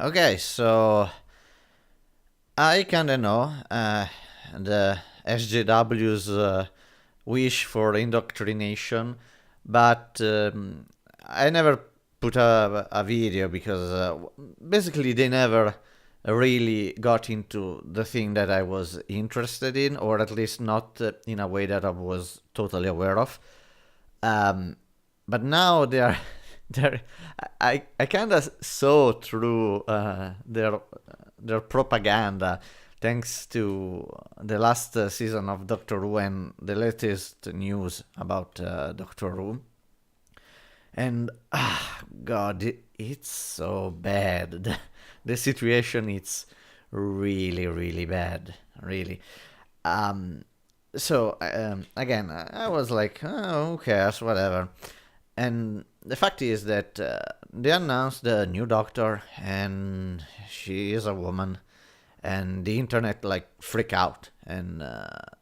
Okay, so I kinda know the SJW's wish for indoctrination, but I never put a video because basically they never really got into the thing that I was interested in, or at least not in a way that I was totally aware of. Um, but now they are, they're, I kind of saw through their propaganda thanks to the last season of Doctor Who and the latest news about Doctor Who. And God, it's so bad. The situation it's really, really bad, really. Um, so again, I was like, oh, who cares, whatever. And the fact is that they announced the new doctor, and she is a woman, and the internet like freak out, and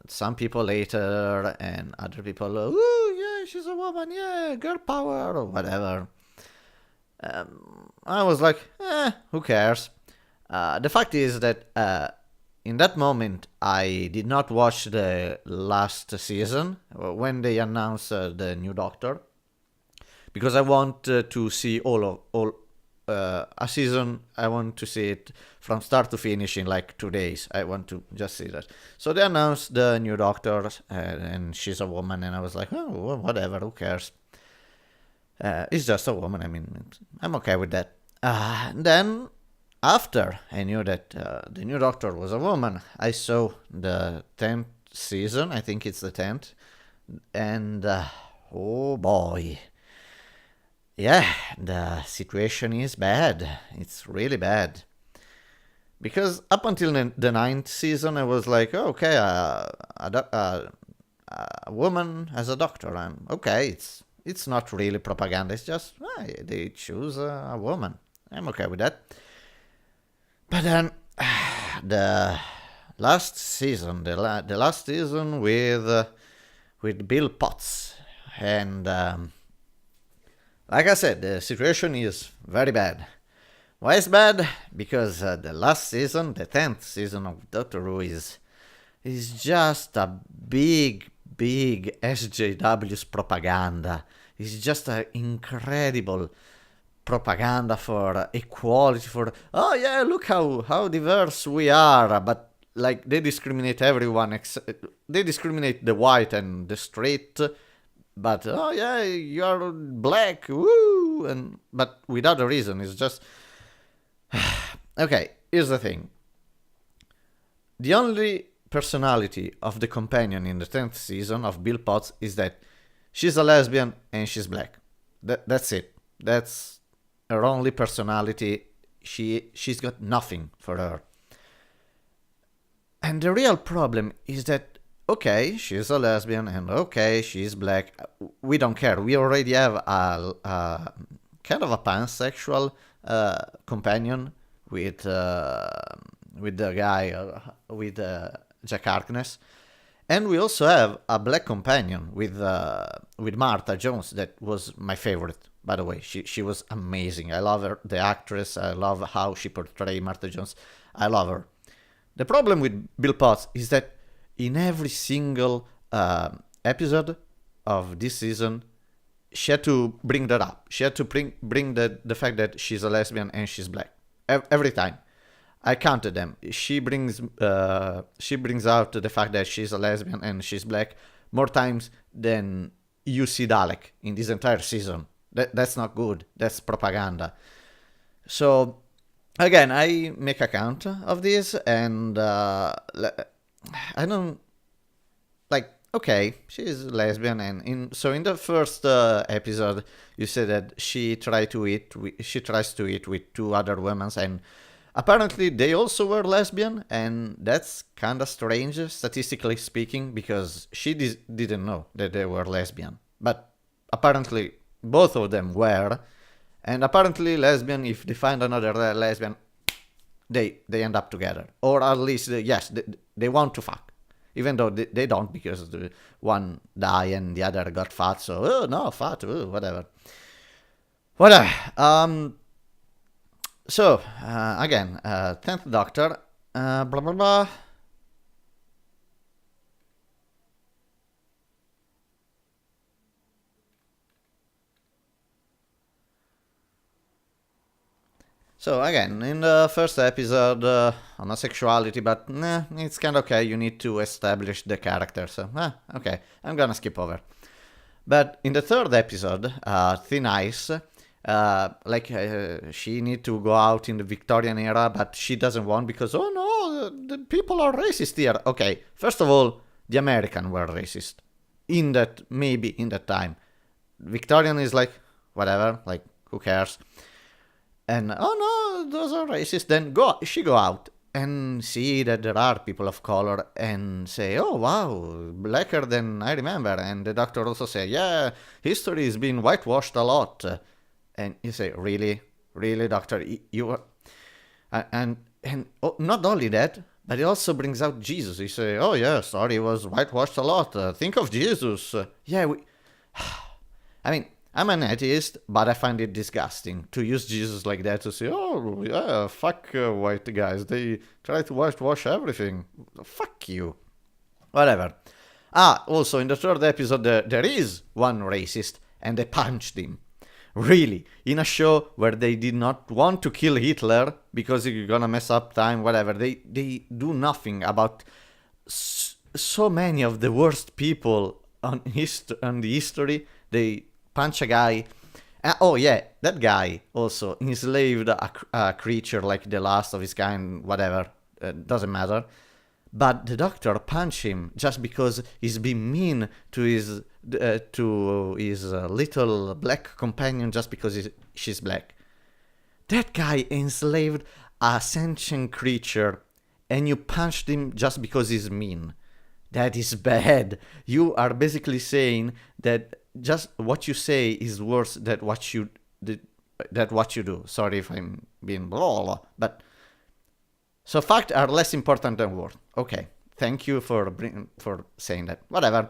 some people later, and other people, oh yeah, she's a woman, yeah, girl power or whatever. I was like, who cares? The fact is that in that moment, I did not watch the last season when they announced the new Doctor, because I want to see all a season. I want to see it from start to finish in like 2 days. I want to just see that. So they announced the new Doctor, and she's a woman, and I was like, oh, well, whatever, who cares? It's just a woman. I mean, I'm okay with that. Then, after I knew that the new Doctor was a woman, I saw the 10th season. I think it's the 10th. And, oh boy. Yeah, the situation is bad. It's really bad. Because up until the ninth season, I was like, oh, okay, a woman as a doctor. I'm okay. It's not really propaganda. It's just they choose a woman. I'm okay with that. But then the last season, the last season with Bill Potts, and like I said, the situation is very bad. Why is bad? Because the last season, the 10th season of Doctor Who is just a big SJW's propaganda. It's just an incredible propaganda for equality, for, oh yeah, look how diverse we are, but like they discriminate everyone, they discriminate the white and the straight, but oh yeah, you are black, woo, and but without a reason. It's just okay. Here's the thing: the only personality of the companion in the 10th season of Bill Potts is that she's a lesbian and she's black. That's it. That's her only personality. She's got nothing for her. And the real problem is that, okay, she's a lesbian and okay, she's black. We don't care. We already have a kind of a pansexual companion with the guy with Jack Harkness, and we also have a black companion with Martha Jones that was my favorite. By the way, she was amazing. I love her, the actress. I love how she portrayed Martha Jones. I love her. The problem with Bill Potts is that in every single episode of this season, she had to bring that up. She had to bring the fact that she's a lesbian and she's black. Every time. I counted them. She brings out the fact that she's a lesbian and she's black more times than you see Dalek in this entire season. That's not good. That's propaganda. So again, I make a count of this, and I don't like. Okay, she's lesbian, and in the first episode, you said that she tries to eat with two other women, and apparently they also were lesbian, and that's kind of strange, statistically speaking, because she didn't know that they were lesbian, but apparently both of them were, and apparently lesbian, if they find another lesbian, they end up together, or at least yes, they want to fuck, even though they don't, because the one died and the other got fat, so no, fat, whatever. So, again, 10th Doctor, blah blah blah. So again, in the first episode, homosexuality, but nah, it's kind of okay. You need to establish the character, so okay, I'm gonna skip over. But in the third episode, Thin Ice, she need to go out in the Victorian era, but she doesn't want because oh no, the people are racist here. Okay, first of all, the American were racist in that time. Victorian is like whatever, like who cares? And oh no, those are racist. Then she go out and see that there are people of color and say, oh wow, blacker than I remember. And the doctor also say, yeah, history has been whitewashed a lot. And you say, really, doctor, you are, and not only that, but it also brings out Jesus. He say, oh yeah, sorry, it was whitewashed a lot. Think of Jesus. I mean, I'm an atheist, but I find it disgusting to use Jesus like that to say, oh, yeah, fuck white guys. They try to whitewash everything. Fuck you. Whatever. Also, in the third episode, there is one racist, and they punched him. Really, in a show where they did not want to kill Hitler because you're gonna mess up time, whatever. They do nothing about so many of the worst people on the history. They punch a guy. Oh yeah, that guy also enslaved a creature like the last of his kind, whatever. Doesn't matter. But the doctor punched him just because he's been mean to his little black companion just because she's black. That guy enslaved a sentient creature, and you punched him just because he's mean. That is bad. You are basically saying that just what you say is worse than what you do. Sorry if I'm being blah blah, but so facts are less important than words. Okay, thank you for saying that. Whatever.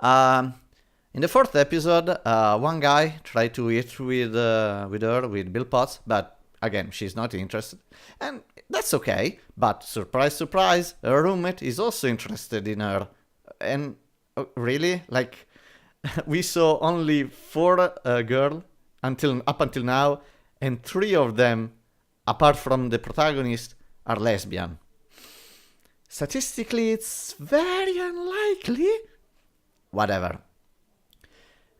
In the fourth episode, one guy tried to eat with her with Bill Potts, but again, she's not interested, and that's okay. But surprise, surprise, her roommate is also interested in her, and really, like, we saw only 4 girls up until now, and 3 of them, apart from the protagonist, are lesbian. Statistically, it's very unlikely. Whatever.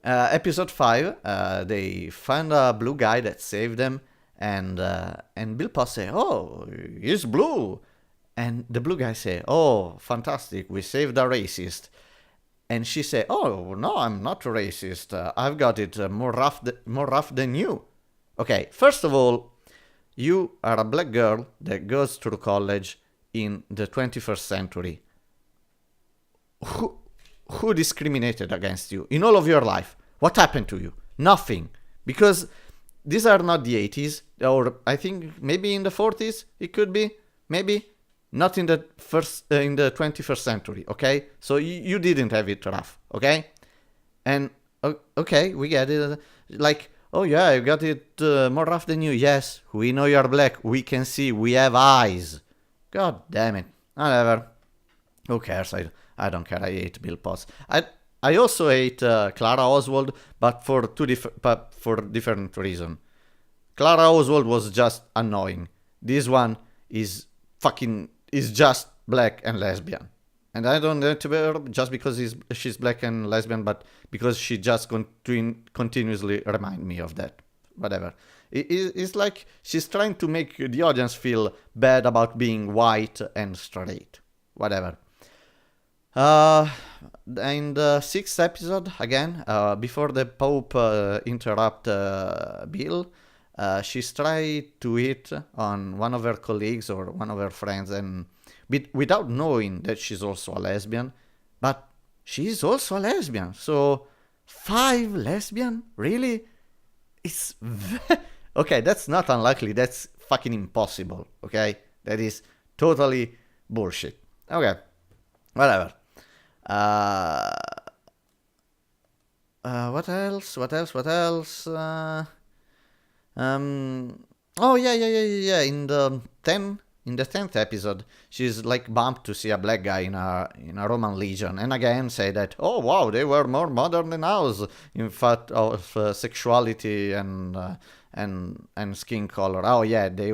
Episode 5, they find a blue guy that saved them, and Bill Potts say, "Oh, he's blue," and the blue guy say, "Oh, fantastic, we saved a racist." And she say, "Oh no, I'm not racist. I've got it more rough than you." Okay, first of all, you are a black girl that goes to college in the 21st century. Who discriminated against you in all of your life? What happened to you? Nothing. Because these are not the 80s, or I think maybe in the 40s it could be, maybe not in the 21st century. Okay, so you didn't have it rough. Okay, and okay, we get it. Like, oh yeah, you got it more rough than you. Yes, we know you're black. We can see. We have eyes. God damn it. Whatever. Who cares? I don't care. I hate Bill Potts. I also hate Clara Oswald, but for different reason. Clara Oswald was just annoying. This one is just black and lesbian. And I don't hate her just because she's black and lesbian, but because she just continuously remind me of that. Whatever. It's like she's trying to make the audience feel bad about being white and straight. Whatever. In the 6th episode, again, before the Pope interrupt Bill, she's tried to hit on one of her colleagues or one of her friends, and without knowing that she's also a lesbian, but she's also a lesbian. So 5 lesbian, really? It's okay. That's not unlikely. That's fucking impossible. Okay, that is totally bullshit. Okay, whatever. What else? Oh yeah. In the 10th episode, she's like bumped to see a black guy in a Roman legion, and again say that, oh wow, they were more modern than us in fact of sexuality and skin color. Oh yeah, the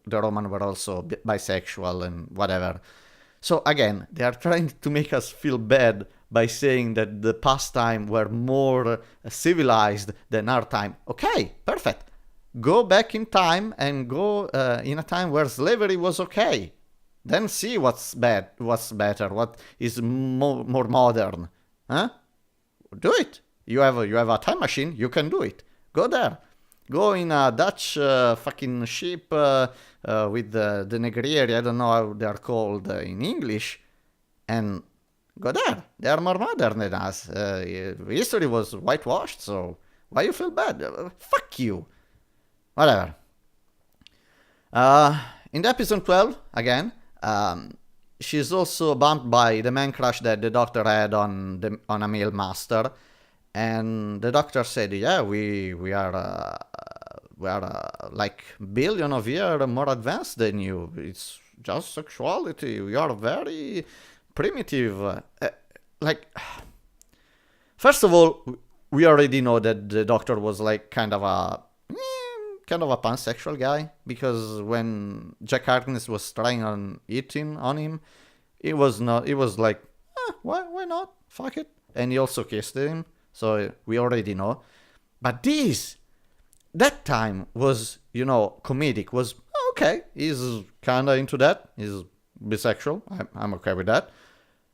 Roman were also bisexual and whatever. So again, they are trying to make us feel bad by saying that the past time were more civilized than our time. Okay, perfect. Go back in time and go in a time where slavery was okay. Then see what's better, what is more modern. Huh? Do it. You have a time machine, you can do it. Go there. Go in a Dutch fucking ship with the negrieri, I don't know how they're called in English, and go there. They are more modern than us. History was whitewashed, so why you feel bad? Fuck you. Whatever. In the episode 12, again, she's also bumped by the man crush that the doctor had on a male master, and the doctor said, "Yeah, we are like billion of years more advanced than you. It's just sexuality. We are very primitive." Like, first of all, we already know that the doctor was like kind of a pansexual guy, because when Jack Harkness was trying on eating on him, it was not. It was like, why not? Fuck it. And he also kissed him, so we already know. But that time was, comedic. Was okay. He's kinda into that. He's bisexual. I'm okay with that.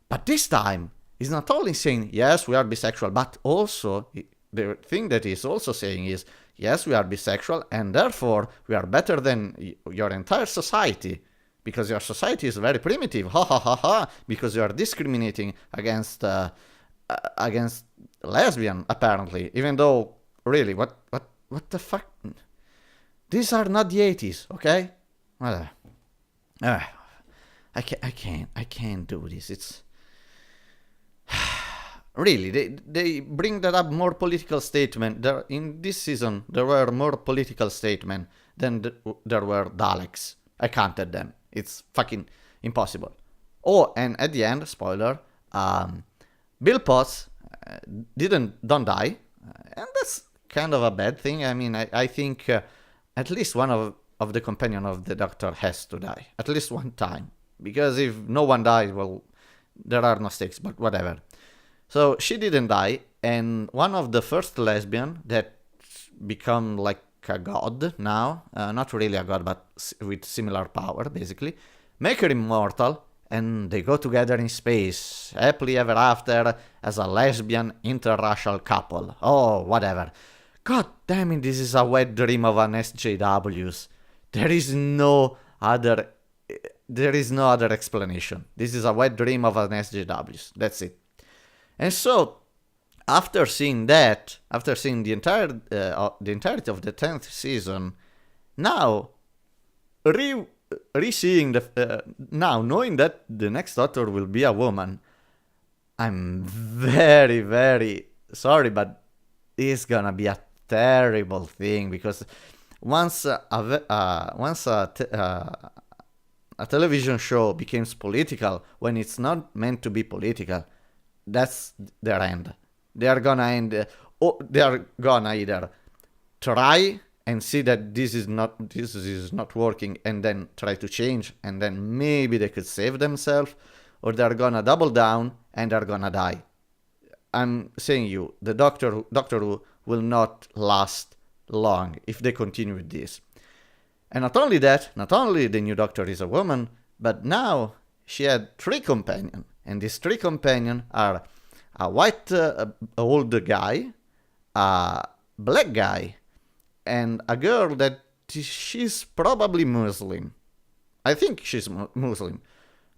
But this time, he's not only saying yes, we are bisexual, but also the thing that he's also saying is, yes, we are bisexual, and therefore we are better than your entire society, because your society is very primitive. Ha ha ha ha! Because you are discriminating against lesbian, apparently. Even though, really, what the fuck? These are not the 80s, okay? I can't do this. It's really, they bring that up more political statement. In this season, there were more political statement than there were Daleks. I counted them. It's fucking impossible. Oh, and at the end, spoiler, Bill Potts don't die, and that's kind of a bad thing. I mean, I think at least one of the companion of the Doctor has to die at least one time, because if no one dies, well, there are no stakes. But whatever. So she didn't die, and one of the first lesbian that become like a god now, not really a god, but with similar power, basically, make her immortal, and they go together in space, happily ever after, as a lesbian interracial couple. Oh, whatever. God damn it, this is a wet dream of an SJWs. There is no other explanation. This is a wet dream of an SJWs. That's it. And so, after seeing the entirety of the 10th season, now re-seeing now knowing that the next Doctor will be a woman, I'm very, very sorry, but it's gonna be a terrible thing, because once a television show becomes political when it's not meant to be political, that's their end. They are gonna end, or they are gonna either try and see that this is not working, and then try to change, and then maybe they could save themselves, or they're gonna double down and they're gonna die. I'm saying you, the Doctor Who will not last long if they continue with this. And not only that, not only the new Doctor is a woman, but now she had 3 companions. And these 3 companions are a white old guy, a black guy, and a girl that she's probably Muslim. I think she's Muslim.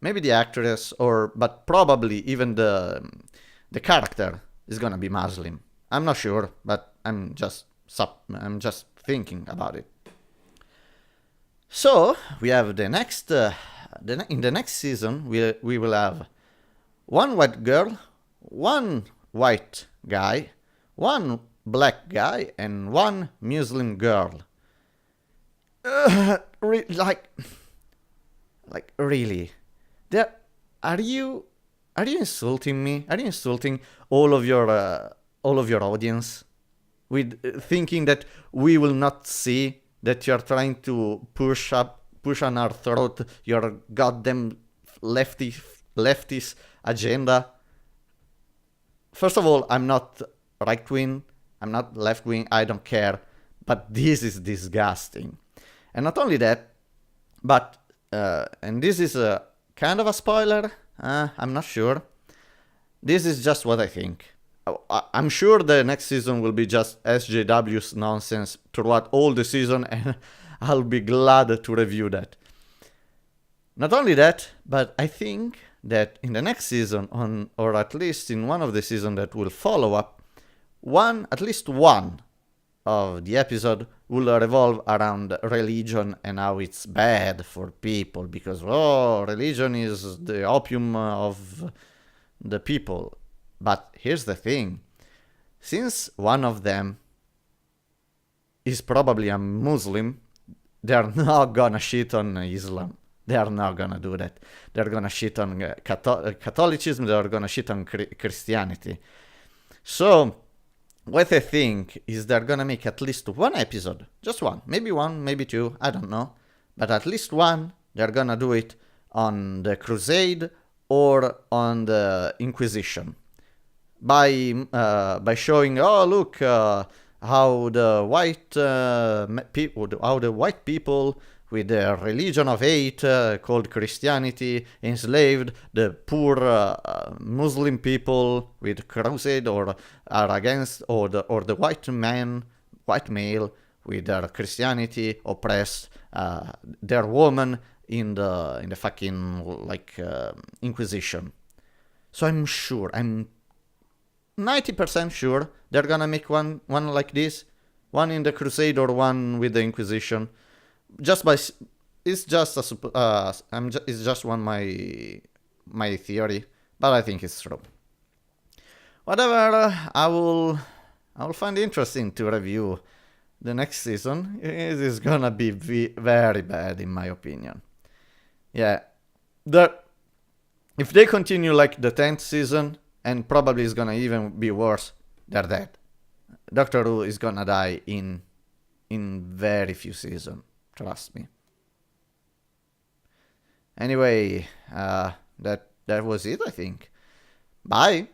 Maybe the actress, but probably even the character is gonna be Muslim. I'm not sure, but I'm just thinking about it. So we have in the next season we will have one white girl, one white guy, one black guy, and one Muslim girl. like really, there are you insulting me? Are you insulting all of your audience with thinking that we will not see that you're trying to push on our throat your goddamn leftist agenda? First of all, I'm not right wing, I'm not left wing, I don't care, but this is disgusting. And not only that, but and this is a kind of a spoiler, I'm not sure. This is just what I think. I'm sure the next season will be just SJW's nonsense throughout all the season, and I'll be glad to review that. Not only that, but I think that in the next season, or at least in one of the seasons that will follow up, at least one of the episode will revolve around religion and how it's bad for people because religion is the opium of the people. But here's the thing, since one of them is probably a Muslim, they're not gonna shit on Islam. They are not gonna do that. They're gonna shit on Catholicism, they're gonna shit on Christianity. So what I think is they're gonna make at least one episode, just one, maybe two, I don't know, but at least one, they're gonna do it on the Crusade or on the Inquisition. By showing, look, how the white people with their religion of hate called Christianity enslaved the poor Muslim people with crusade, or are against, or the white male with their Christianity oppressed their woman in the fucking Inquisition. So I'm 90% sure they're gonna make one like this, one in the Crusade or one with the Inquisition. It's just my theory, but I think it's true. Whatever, I will find it interesting to review the next season. It is gonna be very bad in my opinion. Yeah, if they continue like the 10th season, and probably it's gonna even be worse, they're dead. Doctor Who is gonna die in very few seasons, trust me. Anyway, that was it, I think. Bye.